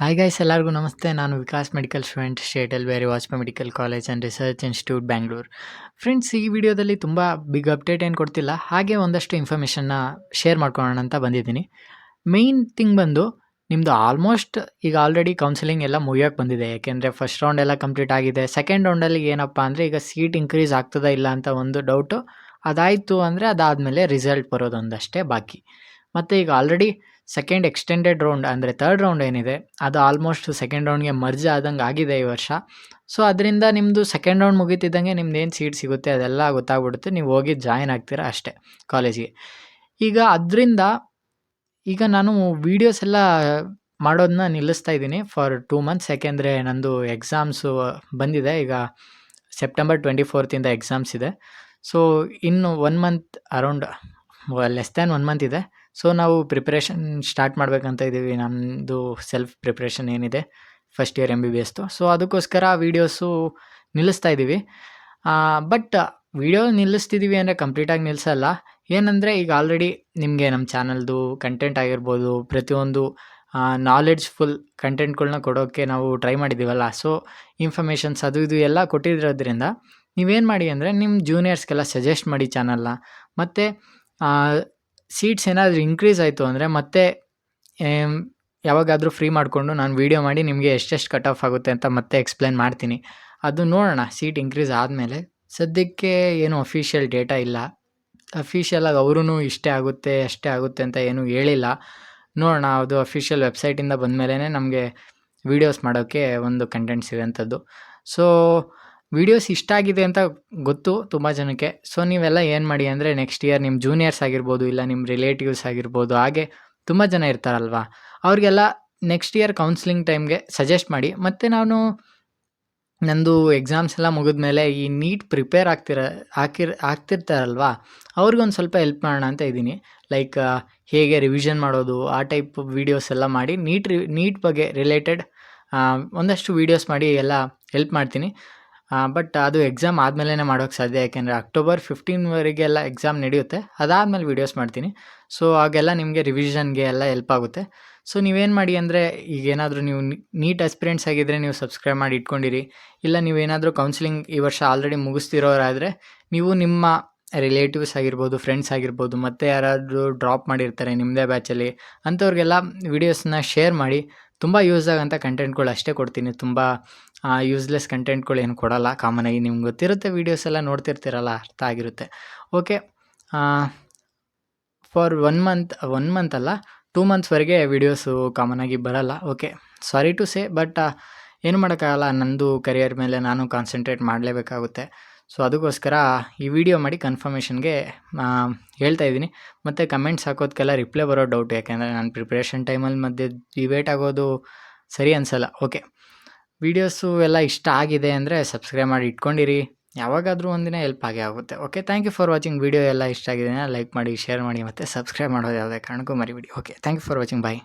Hi guys, ಎಲ್ಲರಿಗೂ ನಮಸ್ತೆ. ನಾನು ವಿಕಾಸ್ ಮೆಡಿಕಲ್ ಸ್ಟೂಡೆಂಟ್, ಸ್ಟೇಟ್ ಎಲ್ವೇರಿ Vajpayee medical college and research institute Bangalore. Friends, ಈ ವಿಡಿಯೋದಲ್ಲಿ ತುಂಬ ಬಿಗ್ ಅಪ್ಡೇಟ್ ಏನು ಕೊಡ್ತಿಲ್ಲ, ಹಾಗೆ ಒಂದಷ್ಟು ಇನ್ಫಾರ್ಮೇಷನ್ನ ಶೇರ್ ಮಾಡ್ಕೊಳ್ಳೋಣ ಅಂತ ಬಂದಿದ್ದೀನಿ. ಮೇಯ್ನ್ ಥಿಂಗ್ ಬಂದು ನಿಮ್ಮದು ಆಲ್ಮೋಸ್ಟ್ ಈಗ ಆಲ್ರೆಡಿ ಕೌನ್ಸಿಲಿಂಗ್ ಎಲ್ಲ ಮುಗಿಯೋಕ್ಕೆ ಬಂದಿದೆ. ಯಾಕೆಂದರೆ ಫಸ್ಟ್ ರೌಂಡ್ ಎಲ್ಲ ಕಂಪ್ಲೀಟ್ ಆಗಿದೆ. ಸೆಕೆಂಡ್ ರೌಂಡಲ್ಲಿ ಏನಪ್ಪ ಅಂದರೆ ಈಗ ಸೀಟ್ ಇನ್ಕ್ರೀಸ್ ಆಗ್ತದಾ ಇಲ್ಲ ಅಂತ ಒಂದು ಡೌಟು. ಅದಾಯಿತು ಅಂದರೆ ಅದಾದಮೇಲೆ ರಿಸಲ್ಟ್ ಬರೋದೊಂದಷ್ಟೇ ಬಾಕಿ. ಮತ್ತು ಈಗ ಆಲ್ರೆಡಿ ಸೆಕೆಂಡ್ ಎಕ್ಸ್ಟೆಂಡೆಡ್ ರೌಂಡ್ ಅಂದರೆ ಥರ್ಡ್ ರೌಂಡ್ ಏನಿದೆ ಅದು ಆಲ್ಮೋಸ್ಟ್ ಸೆಕೆಂಡ್ ರೌಂಡ್ಗೆ ಮರ್ಜ್ ಆದಂಗೆ ಆಗಿದೆ ಈ ವರ್ಷ. ಸೊ ಅದರಿಂದ ನಿಮ್ಮದು ಸೆಕೆಂಡ್ ರೌಂಡ್ ಮುಗೀತಿದ್ದಂಗೆ ನಿಮ್ದೇನು ಸೀಟ್ ಸಿಗುತ್ತೆ ಅದೆಲ್ಲ ಗೊತ್ತಾಗ್ಬಿಡುತ್ತೆ. ನೀವು ಹೋಗಿ ಜಾಯಿನ್ ಆಗ್ತೀರಾ ಅಷ್ಟೇ ಕಾಲೇಜಿಗೆ. ಈಗ ಅದರಿಂದ ಈಗ ನಾನು ವೀಡಿಯೋಸ್ ಎಲ್ಲ ಮಾಡೋದನ್ನ ನಿಲ್ಲಿಸ್ತಾ ಇದ್ದೀನಿ ಫಾರ್ 2 ಮಂತ್ಸ್. ಯಾಕೆಂದರೆ ನಂದು ಎಕ್ಸಾಮ್ಸು ಬಂದಿದೆ. ಈಗ ಸೆಪ್ಟೆಂಬರ್ 24 ಎಕ್ಸಾಮ್ಸ್ ಇದೆ. ಸೊ ಇನ್ನು 1 month around less than 1 month ಇದೆ. ಸೊ ನಾವು ಪ್ರಿಪ್ರೇಷನ್ ಸ್ಟಾರ್ಟ್ ಮಾಡಬೇಕಂತ ಇದ್ದೀವಿ. ನಮ್ಮದು ಸೆಲ್ಫ್ ಪ್ರಿಪ್ರೇಷನ್ ಏನಿದೆ ಫಸ್ಟ್ ಇಯರ್ MBBSದು. ಸೊ ಅದಕ್ಕೋಸ್ಕರ ವೀಡಿಯೋಸು ನಿಲ್ಲಿಸ್ತಾ ಇದ್ದೀವಿ. ಬಟ್ ವೀಡಿಯೋ ನಿಲ್ಲಿಸ್ತಿದ್ದೀವಿ ಅಂದರೆ ಕಂಪ್ಲೀಟಾಗಿ ನಿಲ್ಲಿಸಲ್ಲ. ಏನಂದರೆ ಈಗ ಆಲ್ರೆಡಿ ನಿಮಗೆ ನಮ್ಮ ಚಾನಲ್ದು ಕಂಟೆಂಟ್ ಆಗಿರ್ಬೋದು, ಪ್ರತಿಯೊಂದು ನಾಲೆಡ್ಜ್ಫುಲ್ ಕಂಟೆಂಟ್ಗಳ್ನ ಕೊಡೋಕ್ಕೆ ನಾವು ಟ್ರೈ ಮಾಡಿದ್ದೀವಲ್ಲ. ಸೊ ಇನ್ಫಾರ್ಮೇಷನ್ಸ್ ಅದು ಇದು ಎಲ್ಲ ಕೊಟ್ಟಿರೋದ್ರಿಂದ ನೀವೇನು ಮಾಡಿ ಅಂದರೆ ನಿಮ್ಮ ಜೂನಿಯರ್ಸ್ಗೆಲ್ಲ ಸಜೆಸ್ಟ್ ಮಾಡಿ ಚಾನಲ್ನ. ಮತ್ತು ಸೀಟ್ಸ್ ಏನಾದರೂ ಇನ್ಕ್ರೀಸ್ ಆಯಿತು ಅಂದರೆ ಮತ್ತೆ ಯಾವಾಗಾದರೂ ಫ್ರೀ ಮಾಡಿಕೊಂಡು ನಾನು ವೀಡಿಯೋ ಮಾಡಿ ನಿಮಗೆ ಎಷ್ಟೆಷ್ಟು ಕಟ್ ಆಫ್ ಆಗುತ್ತೆ ಅಂತ ಮತ್ತೆ ಎಕ್ಸ್ಪ್ಲೇನ್ ಮಾಡ್ತೀನಿ. ಅದು ನೋಡೋಣ ಸೀಟ್ ಇನ್ಕ್ರೀಸ್ ಆದಮೇಲೆ. ಸದ್ಯಕ್ಕೆ ಏನು ಅಫಿಷಿಯಲ್ ಡೇಟಾ ಇಲ್ಲ. ಅಫಿಷಿಯಲಾಗಿ ಅವರೂ ಇಷ್ಟೇ ಆಗುತ್ತೆ ಅಷ್ಟೇ ಆಗುತ್ತೆ ಅಂತ ಏನೂ ಹೇಳಿಲ್ಲ. ನೋಡೋಣ, ಅದು ಅಫಿಷಿಯಲ್ ವೆಬ್ಸೈಟಿಂದ ಬಂದಮೇಲೆ ನಮಗೆ ವೀಡಿಯೋಸ್ ಮಾಡೋಕ್ಕೆ ಒಂದು ಕಂಟೆಂಟ್ಸ್ ಇರೋಂಥದ್ದು. ಸೊ ವೀಡಿಯೋಸ್ ಇಷ್ಟ ಆಗಿದೆ ಅಂತ ಗೊತ್ತು ತುಂಬ ಜನಕ್ಕೆ. ಸೊ ನೀವೆಲ್ಲ ಏನು ಮಾಡಿ ಅಂದರೆ ನೆಕ್ಸ್ಟ್ ಇಯರ್ ನಿಮ್ಮ ಜೂನಿಯರ್ಸ್ ಆಗಿರ್ಬೋದು, ಇಲ್ಲ ನಿಮ್ಮ ರಿಲೇಟಿವ್ಸ್ ಆಗಿರ್ಬೋದು, ಹಾಗೆ ತುಂಬ ಜನ ಇರ್ತಾರಲ್ವ, ಅವ್ರಿಗೆಲ್ಲ ನೆಕ್ಸ್ಟ್ ಇಯರ್ ಕೌನ್ಸಿಲಿಂಗ್ ಟೈಮ್ಗೆ ಸಜೆಸ್ಟ್ ಮಾಡಿ. ಮತ್ತು ನಾನು ನಂದು ಎಕ್ಸಾಮ್ಸ್ ಎಲ್ಲ ಮುಗಿದ್ಮೇಲೆ ಈ ನೀಟ್ ಪ್ರಿಪೇರ್ ಆಗ್ತಿರ್ತಾರಲ್ವ, ಅವ್ರಿಗೊಂದು ಸ್ವಲ್ಪ ಹೆಲ್ಪ್ ಮಾಡೋಣ ಅಂತ ಇದ್ದೀನಿ. ಲೈಕ್ ಹೇಗೆ ರಿವಿಷನ್ ಮಾಡೋದು, ಆ ಟೈಪ್ ವೀಡಿಯೋಸ್ ಎಲ್ಲ ಮಾಡಿ ನೀಟ್ ಬಗ್ಗೆ ರಿಲೇಟೆಡ್ ಒಂದಷ್ಟು ವೀಡಿಯೋಸ್ ಮಾಡಿ ಎಲ್ಲ ಹೆಲ್ಪ್ ಮಾಡ್ತೀನಿ. ಬಟ್ ಅದು ಎಕ್ಸಾಮ್ ಆದಮೇಲೆ ಮಾಡೋಕ್ಕೆ ಸಾಧ್ಯ. ಯಾಕೆಂದರೆ October 15 ಎಕ್ಸಾಮ್ ನಡೆಯುತ್ತೆ. ಅದಾದಮೇಲೆ ವೀಡಿಯೋಸ್ ಮಾಡ್ತೀನಿ. ಸೊ ಆಗೆಲ್ಲ ನಿಮಗೆ ರಿವಿಷನ್ಗೆ ಎಲ್ಲ ಹೆಲ್ಪ್ ಆಗುತ್ತೆ. ಸೊ ನೀವೇನು ಮಾಡಿ ಅಂದರೆ ಈಗೇನಾದರೂ ನೀವು ನೀಟ್ ಆಸ್ಪಿರೆಂಟ್ಸ್ ಆಗಿದ್ದರೆ ನೀವು ಸಬ್ಸ್ಕ್ರೈಬ್ ಮಾಡಿ ಇಟ್ಕೊಂಡಿರಿ. ಇಲ್ಲ ನೀವೇನಾದರೂ ಕೌನ್ಸಿಲಿಂಗ್ ಈ ವರ್ಷ ಆಲ್ರೆಡಿ ಮುಗಿಸ್ತಿರೋರಾದರೆ ನೀವು ನಿಮ್ಮ ರಿಲೇಟಿವ್ಸ್ ಆಗಿರ್ಬೋದು, ಫ್ರೆಂಡ್ಸ್ ಆಗಿರ್ಬೋದು, ಮತ್ತು ಯಾರಾದರೂ ಡ್ರಾಪ್ ಮಾಡಿರ್ತಾರೆ ನಿಮ್ಮದೇ ಬ್ಯಾಚಲ್ಲಿ, ಅಂಥವ್ರಿಗೆಲ್ಲ ವೀಡಿಯೋಸ್ನ ಶೇರ್ ಮಾಡಿ. ತುಂಬ ಯೂಸ್ ಆಗೋಂಥ ಕಂಟೆಂಟ್ಗಳು ಅಷ್ಟೇ ಕೊಡ್ತೀನಿ. ತುಂಬ ಯೂಸ್ಲೆಸ್ ಕಂಟೆಂಟ್ಗಳು ಏನು ಕೊಡಲ್ಲ. ಕಾಮನಾಗಿ ನಿಮ್ಗೆ ಗೊತ್ತಿರುತ್ತೆ, ವೀಡಿಯೋಸ್ ಎಲ್ಲ ನೋಡ್ತಿರ್ತೀರಲ್ಲ, ಅರ್ಥ ಆಗಿರುತ್ತೆ. ಓಕೆ, ಫಾರ್ 1 ಮಂತ್ ಅಲ್ಲ 2 ಮಂತ್ಸ್ವರೆಗೆ ವೀಡಿಯೋಸು ಕಾಮನಾಗಿ ಬರಲ್ಲ. Okay, sorry to say, but ಏನು ಮಾಡೋಕ್ಕಾಗಲ್ಲ. ನಂದು ಕರಿಯರ್ ಮೇಲೆ ನಾನು ಕಾನ್ಸಂಟ್ರೇಟ್ ಮಾಡಲೇಬೇಕಾಗುತ್ತೆ. ಸೊ ಅದಕ್ಕೋಸ್ಕರ ಈ ವಿಡಿಯೋ ಮಾಡಿ ಕನ್ಫರ್ಮೇಷನ್ಗೆ ಹೇಳ್ತಾ ಇದ್ದೀನಿ. ಮತ್ತು ಕಮೆಂಟ್ಸ್ ಹಾಕೋದಕ್ಕೆಲ್ಲ ರಿಪ್ಲೈ ಬರೋ ಡೌಟ್. ಯಾಕೆಂದರೆ ನಾನು ಪ್ರಿಪ್ರೇಷನ್ ಟೈಮಲ್ಲಿ ಮಧ್ಯೆ ಡಿಬೇಟ್ ಆಗೋದು ಸರಿ ಅನಿಸಲ್ಲ. ಓಕೆ, ವೀಡಿಯೋಸು ಎಲ್ಲ ಇಷ್ಟ ಆಗಿದೆ ಅಂದರೆ ಸಬ್ಸ್ಕ್ರೈಬ್ ಮಾಡಿ ಇಟ್ಕೊಂಡಿರಿ. ಯಾವಾಗಾದರೂ ಒಂದಿನ ಹೆಲ್ಪ್ ಆಗೇ ಆಗುತ್ತೆ. Okay, thank you for watching. Video ಎಲ್ಲ ಇಷ್ಟ ಆಗಿದೆ ಲೈಕ್ ಮಾಡಿ, ಶೇರ್ ಮಾಡಿ, ಮತ್ತು ಸಬ್ಸ್ಕ್ರೈಬ್ ಮಾಡೋದು ಯಾವುದೇ ಕಾರಣಕ್ಕೂ ಮರಿಬೇಡಿ. Okay, thank you for watching. Bye.